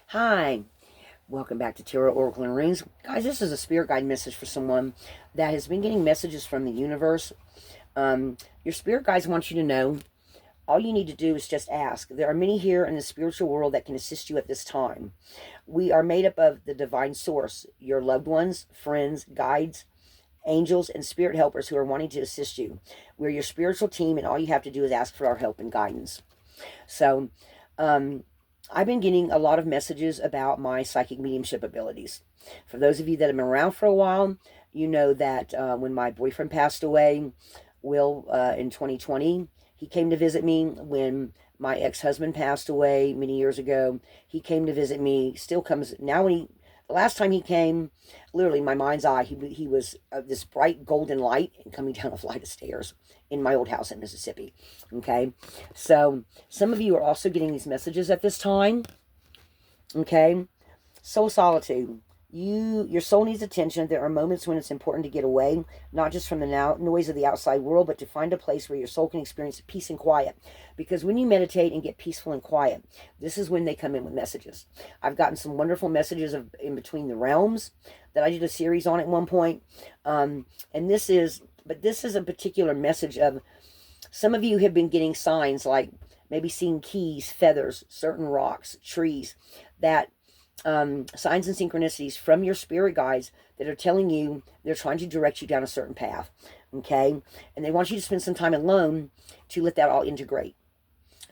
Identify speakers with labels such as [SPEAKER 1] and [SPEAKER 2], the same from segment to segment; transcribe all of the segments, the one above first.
[SPEAKER 1] Hi, welcome back to Tarot Oracle and Rings. Guys, this is a spirit guide message for someone that has been getting messages from the universe. Your spirit guides want you to know all you need to do is just ask. There are many here in the spiritual world that can assist you at this time. We are made up of the divine source, your loved ones, friends, guides, angels, and spirit helpers who are wanting to assist you. We're your spiritual team, and all you have to do is ask for our help and guidance. So, I've been getting a lot of messages about my psychic mediumship abilities. For those of you that have been around for a while, you know that when my boyfriend passed away, Will, in 2020, he came to visit me. When my ex-husband passed away many years ago, he came to visit me. Still comes now. The last time he came, literally my mind's eye, he was this bright golden light coming down a flight of stairs in my old house in Mississippi. Okay, so some of you are also getting these messages at this time. Okay, soul solitude. Your soul needs attention. There are moments when it's important to get away, not just from the noise of the outside world, but to find a place where your soul can experience peace and quiet. Because when you meditate and get peaceful and quiet, this is when they come in with messages. I've gotten some wonderful messages of In Between the Realms that I did a series on at one point. And this is a particular message of some of you have been getting signs like maybe seeing keys, feathers, certain rocks, trees, that signs and synchronicities from your spirit guides that are telling you they're trying to direct you down a certain path. Okay, and they want you to spend some time alone to let that all integrate.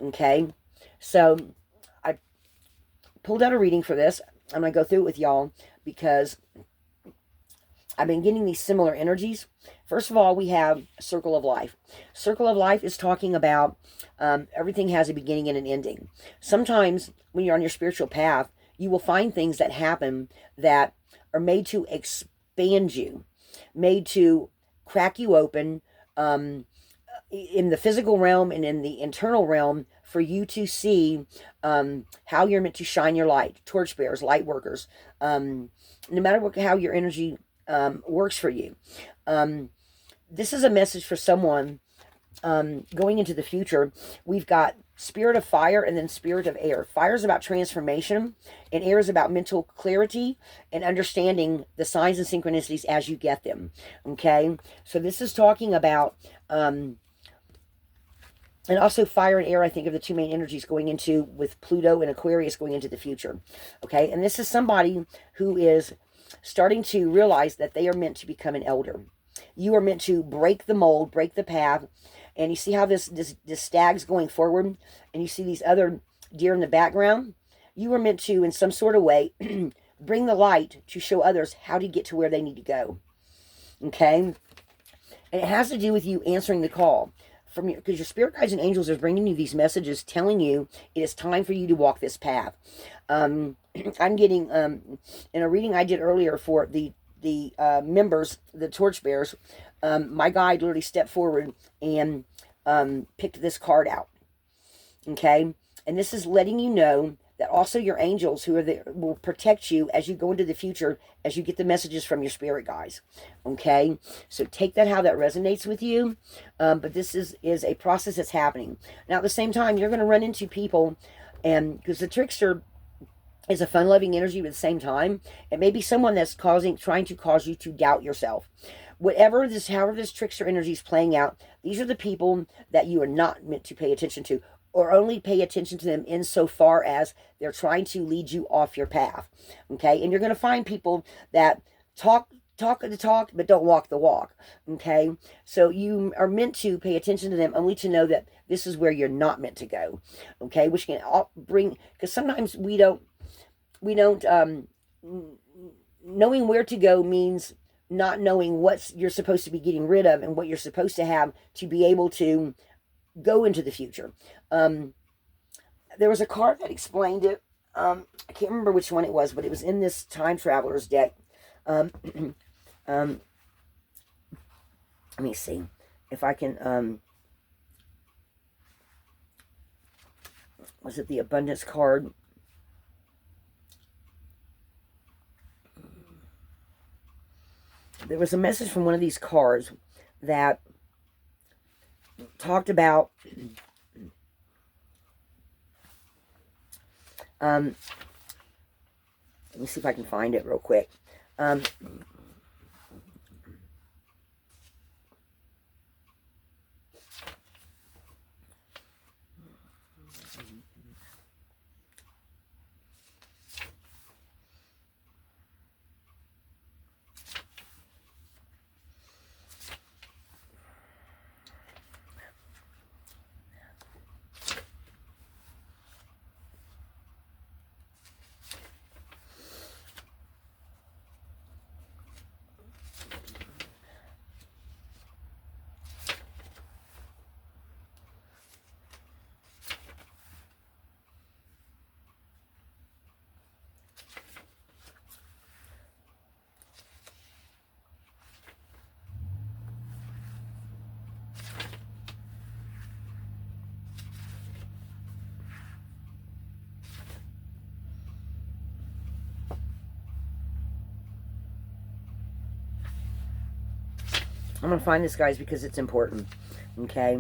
[SPEAKER 1] Okay, so I pulled out a reading for this. I'm going to go through it with y'all because I've been getting these similar energies. First of all, we have Circle of Life. Circle of Life is talking about everything has a beginning and an ending. Sometimes when you're on your spiritual path, you will find things that happen that are made to expand you, made to crack you open in the physical realm and in the internal realm for you to see how you're meant to shine your light. Torchbearers, light workers, no matter how your energy works for you. This is a message for someone going into the future. We've got spirit of fire and then spirit of air. Fire is about transformation, and air is about mental clarity and understanding the signs and synchronicities as you get them. Okay, so this is talking about and also fire and air, I think, are the two main energies going into, with Pluto and Aquarius going into the future. Okay, and this is somebody who is starting to realize that they are meant to become an elder. You are meant to break the mold, break the path. And you see how this stag's going forward, and you see these other deer in the background. You are meant to, in some sort of way, bring the light to show others how to get to where they need to go. Okay? And it has to do with you answering the call from because your spirit guides and angels are bringing you these messages, telling you it is time for you to walk this path. I'm getting in a reading I did earlier for the members, the torchbearers, my guide literally stepped forward and picked this card out. Okay, and this is letting you know that also your angels who are there will protect you as you go into the future, as you get the messages from your spirit guides. Okay, so take that how that resonates with you, but this is a process that's happening. Now at the same time, you're going to run into people, and because the trickster is a fun-loving energy, but at the same time, it may be someone that's trying to cause you to doubt yourself. However this trickster energy is playing out, these are the people that you are not meant to pay attention to, or only pay attention to them insofar as they're trying to lead you off your path. Okay, and you're going to find people that talk the talk but don't walk the walk. Okay, so you are meant to pay attention to them only to know that this is where you're not meant to go. Okay, which can bring, because sometimes we don't knowing where to go means not knowing what you're supposed to be getting rid of and what you're supposed to have to be able to go into the future. There was a card that explained it. I can't remember which one it was, but it was in this Time Traveler's deck. Let me see if I can. Was it the Abundance card? There was a message from one of these cards that talked about Let me see if I can find it real quick. I'm going to find this, guys, because it's important. Okay?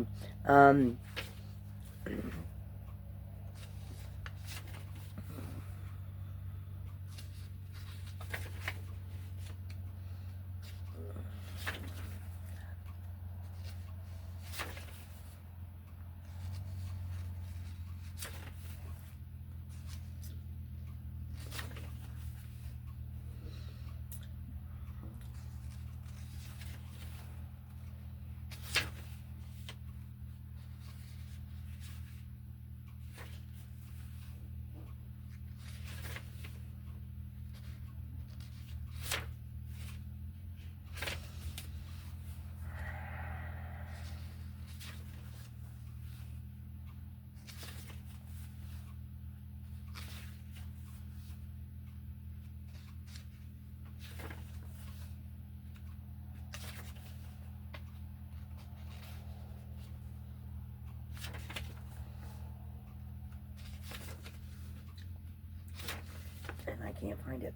[SPEAKER 1] And I can't find it.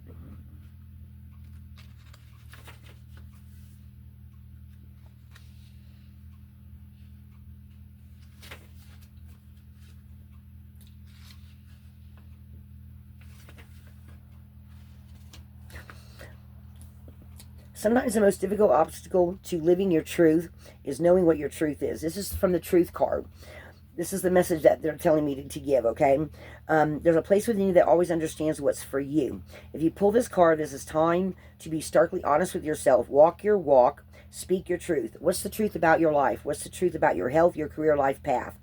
[SPEAKER 1] Sometimes the most difficult obstacle to living your truth is knowing what your truth is. This is from the truth card. This is the message that they're telling me to give, okay? There's a place within you that always understands what's for you. If you pull this card, this is time to be starkly honest with yourself. Walk your walk. Speak your truth. What's the truth about your life? What's the truth about your health, your career, life path?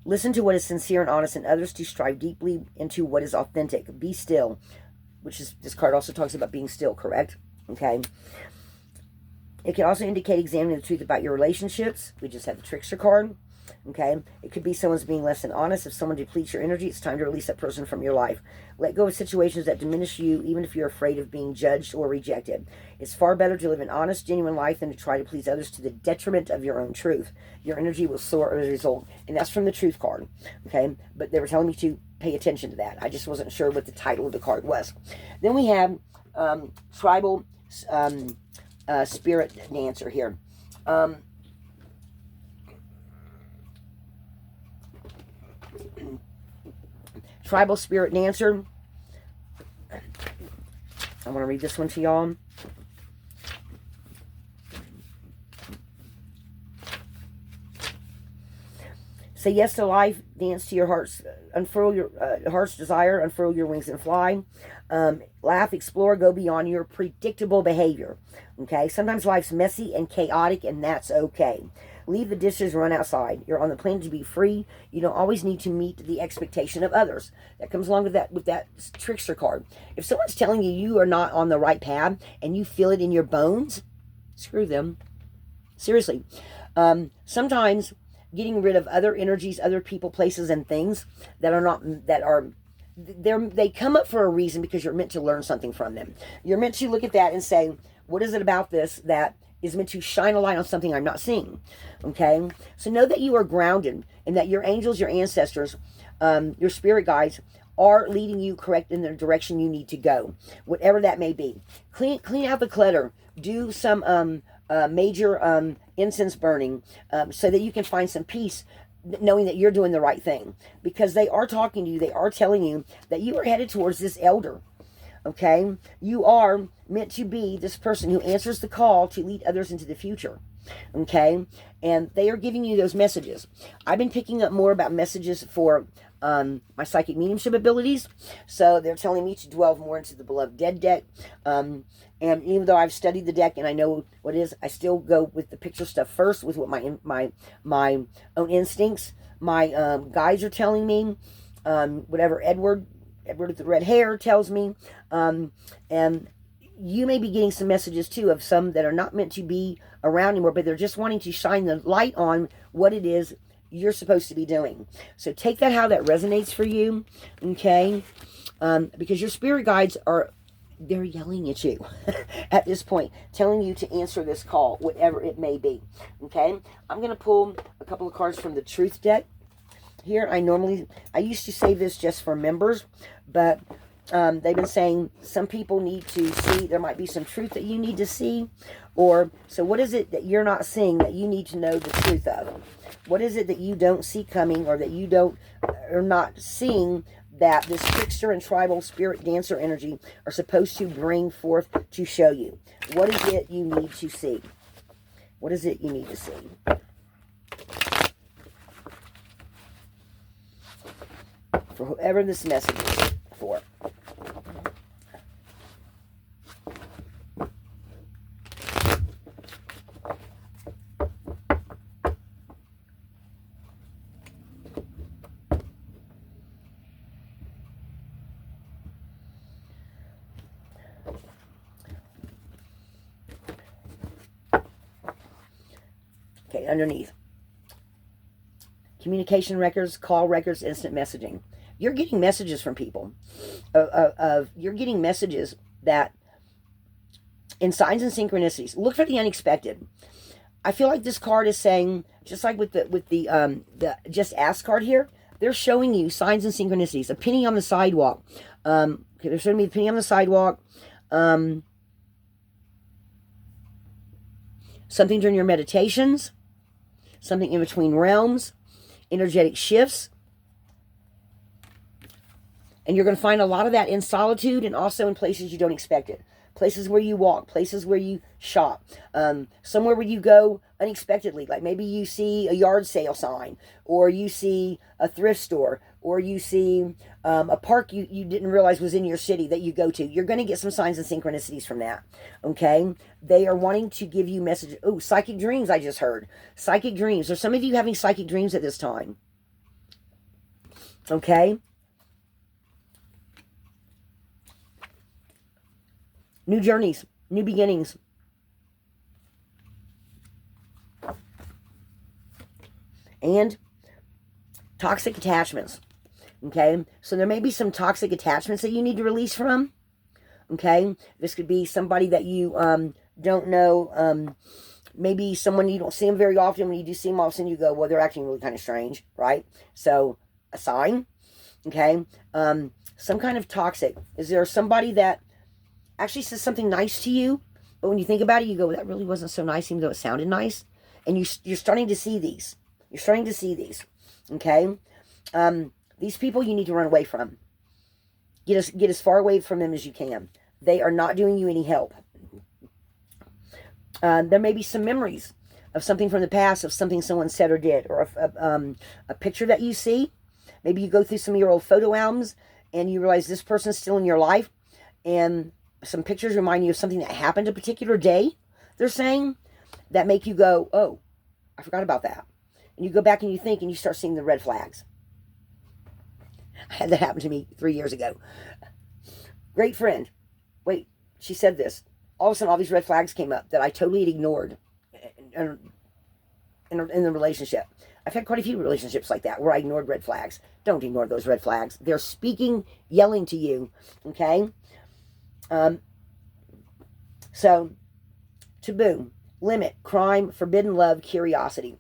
[SPEAKER 1] Listen to what is sincere and honest in others to strive deeply into what is authentic. Be still, which is, this card also talks about being still, correct? Okay. It can also indicate examining the truth about your relationships. We just had the trickster card. Okay, it could be someone's being less than honest. If someone depletes your energy, it's time to release that person from your life. Let go of situations that diminish you, even if you're afraid of being judged or rejected. It's far better to live an honest, genuine life than to try to please others to the detriment of your own truth. Your energy will soar as a result. And that's from the truth card. Okay, but they were telling me to pay attention to that. I just wasn't sure what the title of the card was. Then we have tribal spirit dancer here. Tribal spirit dancer. I want to read this one to y'all. Say yes to life. Dance to your heart's, unfurl your heart's desire. Unfurl your wings and fly. Laugh, explore, go beyond your predictable behavior. Okay. Sometimes life's messy and chaotic, and that's okay. Leave the dishes, run outside. You're on the planet to be free. You don't always need to meet the expectation of others. That comes along with that trickster card. If someone's telling you you are not on the right path and you feel it in your bones, screw them. Seriously. Sometimes getting rid of other energies, other people, places, and things that are not, they come up for a reason because you're meant to learn something from them. You're meant to look at that and say, what is it about this that is meant to shine a light on something I'm not seeing? Okay? So know that you are grounded and that your angels, your ancestors, your spirit guides are leading you correct in the direction you need to go, whatever that may be. Clean out the clutter. Do some major incense burning so that you can find some peace, knowing that you're doing the right thing. Because they are talking to you. They are telling you that you are headed towards this elder. Okay? You are meant to be this person who answers the call to lead others into the future. Okay? And they are giving you those messages. I've been picking up more about messages for my psychic mediumship abilities. So they're telling me to delve more into the Beloved Dead deck. And even though I've studied the deck and I know what it is, I still go with the picture stuff first, with what my own instincts, my guides are telling me, whatever Edward with the red hair tells me, and you may be getting some messages too of some that are not meant to be around anymore, but they're just wanting to shine the light on what it is you're supposed to be doing. So take that how that resonates for you, okay? Because your spirit guides they're yelling at you at this point, telling you to answer this call, whatever it may be, okay? I'm going to pull a couple of cards from the Truth deck here. I used to save this just for members, but they've been saying some people need to see, there might be some truth that you need to see, or, so what is it that you're not seeing that you need to know the truth of? What is it that you don't see coming, or that you are not seeing, that this trickster and tribal spirit dancer energy are supposed to bring forth to show you? What is it you need to see? What is it you need to see? For whoever this message is for. Okay, underneath. Communication records, call records, instant messaging. You're getting messages from people. You're getting messages that, in signs and synchronicities, look for the unexpected. I feel like this card is saying, just like with the Just Ask card here, they're showing you signs and synchronicities. A penny on the sidewalk. Okay, they're showing me a penny on the sidewalk. Something during your meditations. Something in between realms. Energetic shifts. And you're going to find a lot of that in solitude, and also in places you don't expect it. Places where you walk, places where you shop, somewhere where you go unexpectedly. Like maybe you see a yard sale sign, or you see a thrift store, or you see a park you didn't realize was in your city that you go to. You're going to get some signs and synchronicities from that, okay? They are wanting to give you messages. Oh, psychic dreams, I just heard. Psychic dreams. Are some of you having psychic dreams at this time? Okay? New journeys, new beginnings. And toxic attachments. Okay, so there may be some toxic attachments that you need to release from. Okay, this could be somebody that you don't know. Maybe someone you don't see them very often. When you do see them, all of a sudden you go, well, they're acting really kind of strange, right? So a sign. Okay, some kind of toxic. Is there somebody that actually says something nice to you, but when you think about it, you go, well, that really wasn't so nice, even though it sounded nice? And you're starting to see these. You're starting to see these. Okay, these people you need to run away from. Get as far away from them as you can. They are not doing you any help. There may be some memories of something from the past, of something someone said or did, or a picture that you see. Maybe you go through some of your old photo albums and you realize this person's still in your life, and some pictures remind you of something that happened a particular day, they're saying, that make you go, oh, I forgot about that. And you go back and you think, and you start seeing the red flags. I had that happen to me 3 years ago. Great friend. Wait, she said this. All of a sudden, all these red flags came up that I totally had ignored in the relationship. I've had quite a few relationships like that where I ignored red flags. Don't ignore those red flags. They're speaking, yelling to you, okay? So, taboo, limit, crime, forbidden love, curiosity.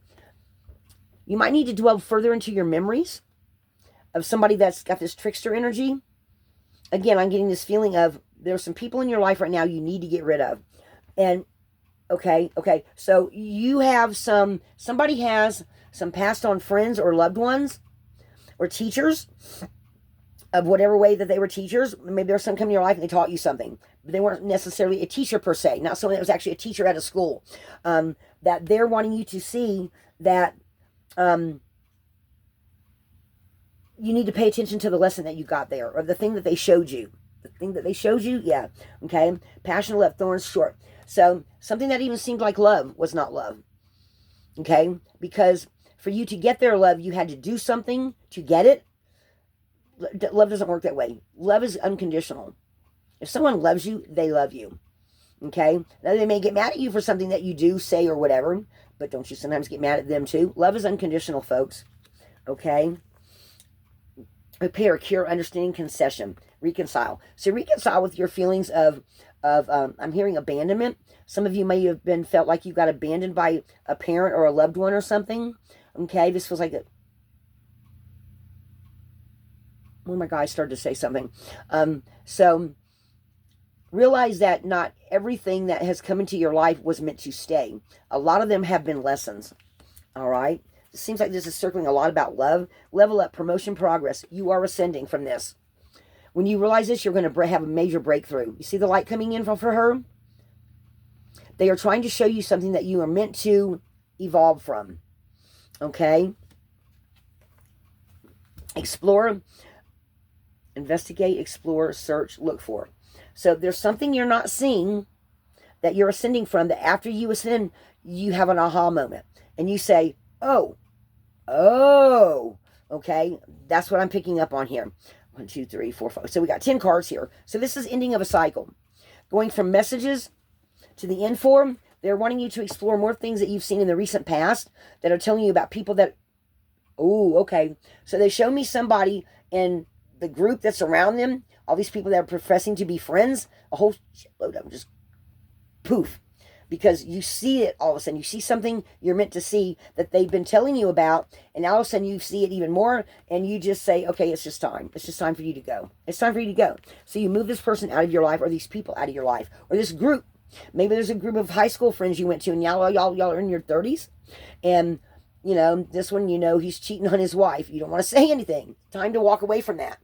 [SPEAKER 1] You might need to delve further into your memories of somebody that's got this trickster energy. Again, I'm getting this feeling of there's some people in your life right now you need to get rid of. And, okay, so you have somebody has some passed on friends or loved ones or teachers of whatever way that they were teachers. Maybe there's some come in your life and they taught you something, but they weren't necessarily a teacher per se, not someone that was actually a teacher at a school. That they're wanting you to see that you need to pay attention to the lesson that you got there, or the thing that they showed you. The thing that they showed you, yeah, okay? Passion, love, thorns, short. So something that even seemed like love was not love, okay? Because for you to get their love, you had to do something to get it. Love doesn't work that way. Love is unconditional. If someone loves you, they love you, okay? Now, they may get mad at you for something that you do, say, or whatever, but don't you sometimes get mad at them too? Love is unconditional, folks, okay? Repair, cure, understanding, concession, reconcile. So reconcile with your feelings of I'm hearing abandonment. Some of you may have felt like you got abandoned by a parent or a loved one or something. Okay, this feels like one of my guys started to say something. So realize that not everything that has come into your life was meant to stay. A lot of them have been lessons. All right. It seems like this is circling a lot about love. Level up, promotion, progress. You are ascending from this. When you realize this, you're going to have a major breakthrough. You see the light coming in for her? They are trying to show you something that you are meant to evolve from. Okay? Explore, investigate, explore, search, look for. So there's something you're not seeing that you're ascending from, that after you ascend, you have an aha moment. And you say, oh, okay, that's what I'm picking up on here. 1, 2, 3, 4, 5. So we got 10 cards here. So this is ending of a cycle. Going from messages to the end form, they're wanting you to explore more things that you've seen in the recent past that are telling you about people that, oh, okay. So they show me somebody in the group that's around them, all these people that are professing to be friends, a whole shitload of them, just poof. Because you see it all of a sudden. You see something you're meant to see that they've been telling you about, and all of a sudden you see it even more, and you just say, okay, it's just time. It's just time for you to go. It's time for you to go. So you move this person out of your life, or these people out of your life, or this group. Maybe there's a group of high school friends you went to, and y'all are in your 30s, and, you know, this one, you know, he's cheating on his wife. You don't want to say anything. Time to walk away from that.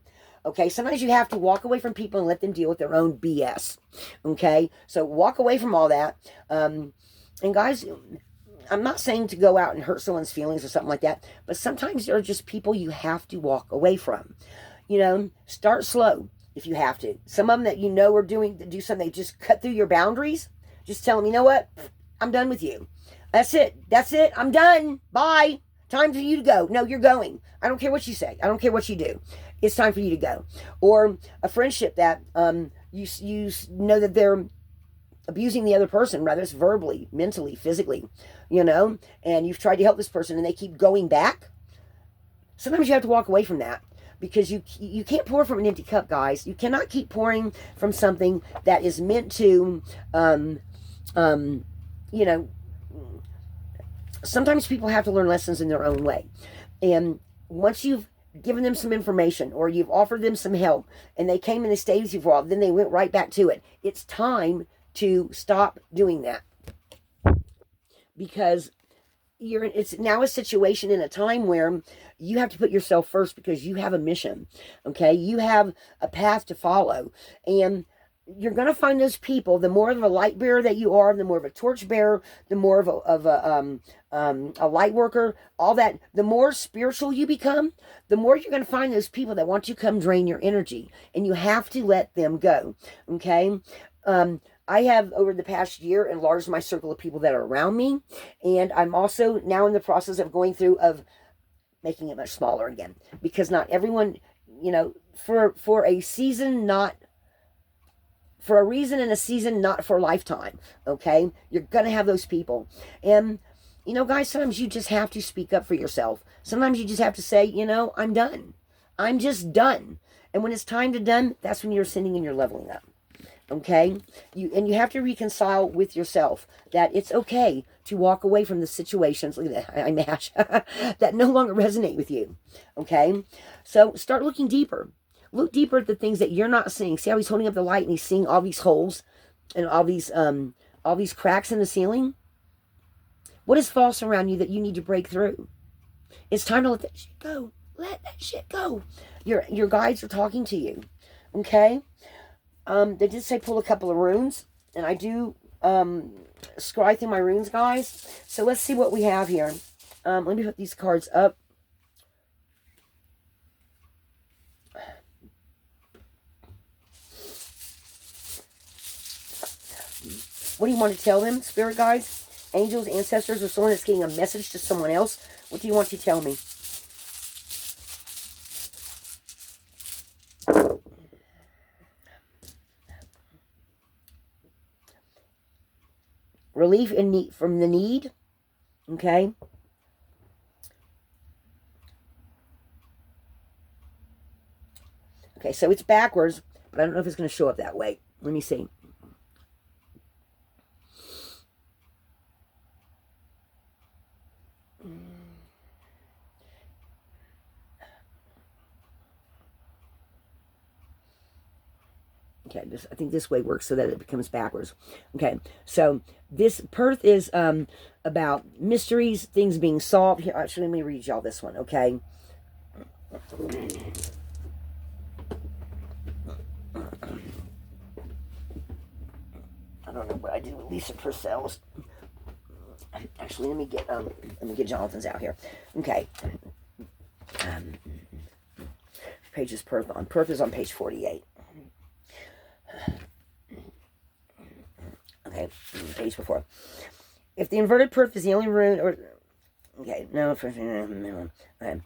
[SPEAKER 1] Okay, sometimes you have to walk away from people and let them deal with their own BS. Okay, so walk away from all that. And guys, I'm not saying to go out and hurt someone's feelings or something like that, but sometimes there are just people you have to walk away from. You know, start slow if you have to. Some of them that you know are do something, they just cut through your boundaries. Just tell them, you know what, I'm done with you. That's it. I'm done. Bye. Time for you to go. No, you're going. I don't care what you say. I don't care what you do. It's time for you to go. Or a friendship that you know that they're abusing the other person, rather it's verbally, mentally, physically, you know, and you've tried to help this person and they keep going back. Sometimes you have to walk away from that, because you can't pour from an empty cup, guys. You cannot keep pouring from something that is meant to, you know, sometimes people have to learn lessons in their own way. And once you've given them some information, or you've offered them some help, and they came and they stayed with you for a while, then they went right back to it. It's time to stop doing that, because it's now a situation in a time where you have to put yourself first, because you have a mission. Okay, you have a path to follow, and you're going to find those people. The more of a light bearer that you are, the more of a torch bearer, the more of a light worker, all that, the more spiritual you become, the more you're going to find those people that want to come drain your energy, and you have to let them go. Okay. I have, over the past year, enlarged my circle of people that are around me, and I'm also now in the process of going through of making it much smaller again, because not everyone, you know, for a season, not for a reason, and a season, not for a lifetime. Okay, you're gonna have those people, and you know, guys, sometimes you just have to speak up for yourself. Sometimes you just have to say, you know, I'm done. I'm just done. And when it's time to done, that's when you're ascending and you're leveling up. Okay, you have to reconcile with yourself that it's okay to walk away from the situations, look at that, I mash, that no longer resonate with you. Okay, so start looking deeper. Look deeper at the things that you're not seeing. See how he's holding up the light and he's seeing all these holes and all these cracks in the ceiling? What is false around you that you need to break through? It's time to let that shit go. Let that shit go. Your guides are talking to you. Okay? They did say pull a couple of runes. And I do scry through my runes, guys. So let's see what we have here. Let me put these cards up. What do you want to tell them, spirit guides, angels, ancestors, or someone that's getting a message to someone else? What do you want to tell me? Relief in need, from the need. Okay. Okay, so it's backwards, but I don't know if it's going to show up that way. Let me see. Okay, I think this way works so that it becomes backwards. Okay, so this Perth is about mysteries, things being solved. Here, actually, let me read y'all this one, okay? I don't know what I did with Lisa Purcell's. Actually, let me get Jonathan's out here. Okay. Page is Perth on. Perth is on page 48. Okay, page before. If the inverted Perth is the only rune, or okay, no, okay.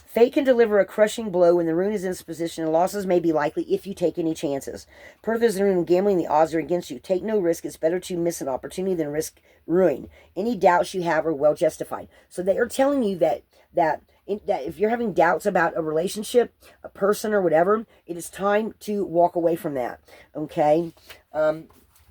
[SPEAKER 1] Fate can deliver a crushing blow when the rune is in this position, and losses may be likely if you take any chances. Perth is the rune of gambling, the odds are against you. Take no risk. It's better to miss an opportunity than risk ruin. Any doubts you have are well justified. So they are telling you that if you're having doubts about a relationship, a person, or whatever, it is time to walk away from that. Okay?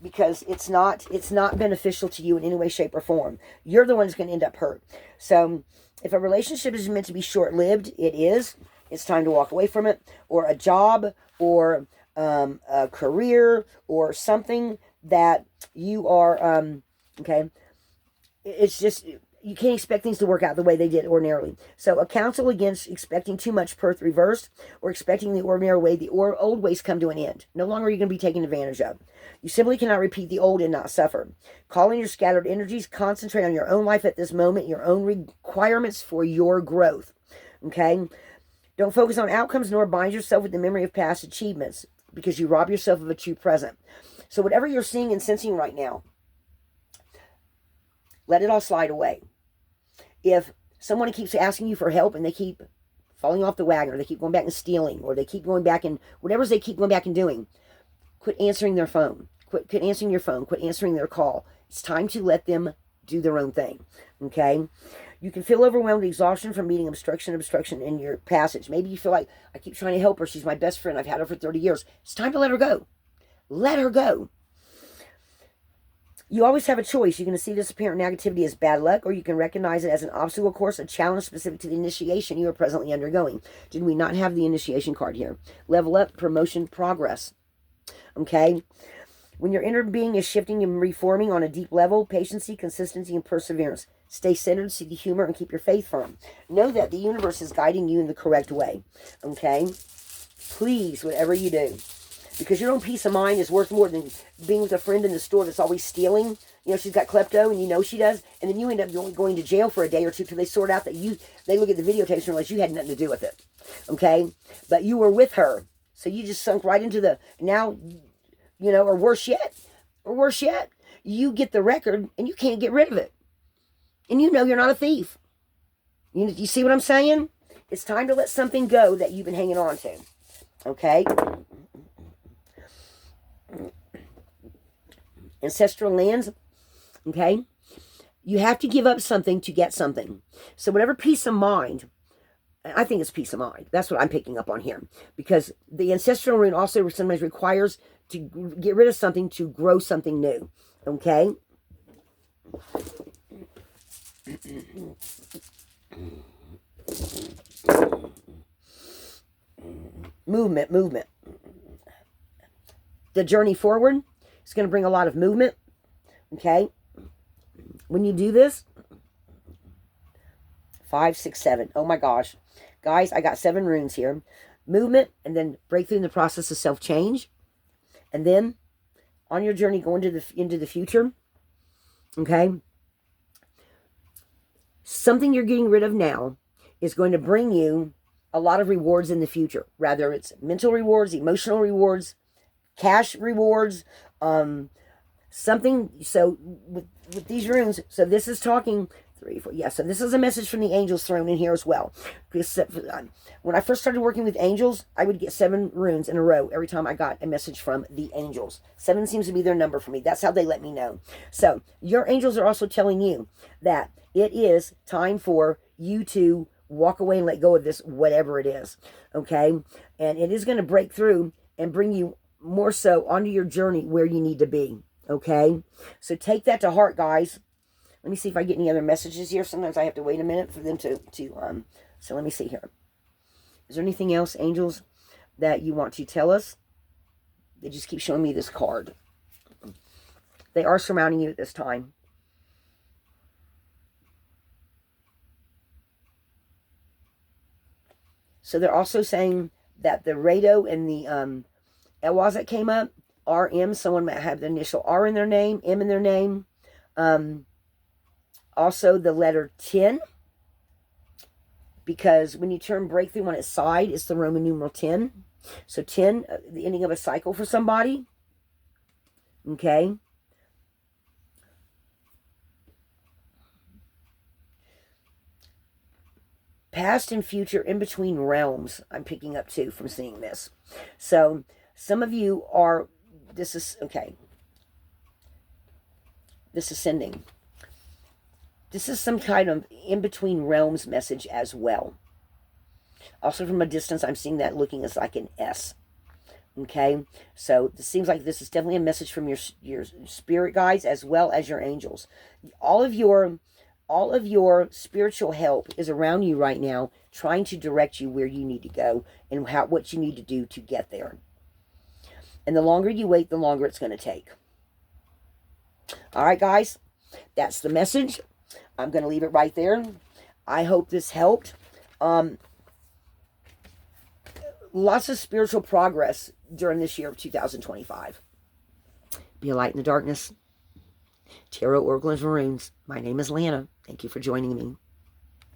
[SPEAKER 1] Because it's not beneficial to you in any way, shape, or form. You're the one that's going to end up hurt. So if a relationship is meant to be short-lived, it is. It's time to walk away from it. Or a job, or a career, or something that you are, okay? It's just, you can't expect things to work out the way they did ordinarily. So a counsel against expecting too much Perth reversed, or expecting the ordinary way, the old ways come to an end. No longer are you going to be taken advantage of. You simply cannot repeat the old and not suffer. Call in your scattered energies. Concentrate on your own life at this moment, your own requirements for your growth. Okay? Don't focus on outcomes nor bind yourself with the memory of past achievements, because you rob yourself of a true present. So whatever you're seeing and sensing right now, let it all slide away. If someone keeps asking you for help and they keep falling off the wagon, or they keep going back and stealing, or they keep going back and whatever they keep going back and doing, quit answering their phone. Quit answering your phone. Quit answering their call. It's time to let them do their own thing. Okay? You can feel overwhelmed, exhaustion from meeting obstruction in your passage. Maybe you feel like, I keep trying to help her. She's my best friend. I've had her for 30 years. It's time to let her go. Let her go. You always have a choice. You can see this apparent negativity as bad luck, or you can recognize it as an obstacle course, a challenge specific to the initiation you are presently undergoing. Did we not have the initiation card here? Level up, promotion, progress. Okay? When your inner being is shifting and reforming on a deep level, patience, consistency, and perseverance. Stay centered, see the humor, and keep your faith firm. Know that the universe is guiding you in the correct way. Okay? Please, whatever you do. Because your own peace of mind is worth more than being with a friend in the store that's always stealing. You know, she's got klepto, and you know she does. And then you end up going to jail for a day or two till they sort out that they look at the videotapes and realize you had nothing to do with it. Okay? But you were with her. So you just sunk right into now, you know, or worse yet, you get the record and you can't get rid of it. And you know you're not a thief. You see what I'm saying? It's time to let something go that you've been hanging on to. Okay? Ancestral lands, okay? You have to give up something to get something. So whatever peace of mind, I think it's peace of mind. That's what I'm picking up on here. Because the ancestral rune also sometimes requires to get rid of something to grow something new. Okay? Movement. The journey forward is going to bring a lot of movement. Okay? When you do this, 5, 6, 7. Oh my gosh. Guys, I got 7 runes here. Movement, and then breakthrough in the process of self-change. And then on your journey going into the future, okay, something you're getting rid of now is going to bring you a lot of rewards in the future. Rather, it's mental rewards, emotional rewards, cash rewards, something. So with these runes, so this is talking 3, 4. Yeah, so this is a message from the angels thrown in here as well. When I first started working with angels, I would get 7 runes in a row every time I got a message from the angels. 7 seems to be their number for me. That's how they let me know. So your angels are also telling you that it is time for you to walk away and let go of this, whatever it is. Okay? And it is going to break through and bring you more so onto your journey where you need to be. Okay? So take that to heart, guys. Let me see if I get any other messages here. Sometimes I have to wait a minute for them to so let me see here. Is there anything else, angels, that you want to tell us? They just keep showing me this card. They are surrounding you at this time. So they're also saying that the Rado and the Elwaz that came up, RM, someone might have the initial R in their name, M in their name. Also the letter 10, because when you turn breakthrough on its side, it's the Roman numeral 10. So 10, the ending of a cycle for somebody. Okay. Past and future, in between realms, I'm picking up too from seeing this. So some of you are, this is, okay, this ascending. This is some kind of in-between realms message as well. Also from a distance, I'm seeing that looking as like an S. Okay, so this seems like this is definitely a message from your spirit guides as well as your angels. All of your spiritual help is around you right now, trying to direct you where you need to go and what you need to do to get there. And the longer you wait, the longer it's going to take. All right, guys, that's the message. I'm going to leave it right there. I hope this helped. Lots of spiritual progress during this year of 2025. Be a light in the darkness. Tarot, Oracle, and Runes. My name is Lana. Thank you for joining me.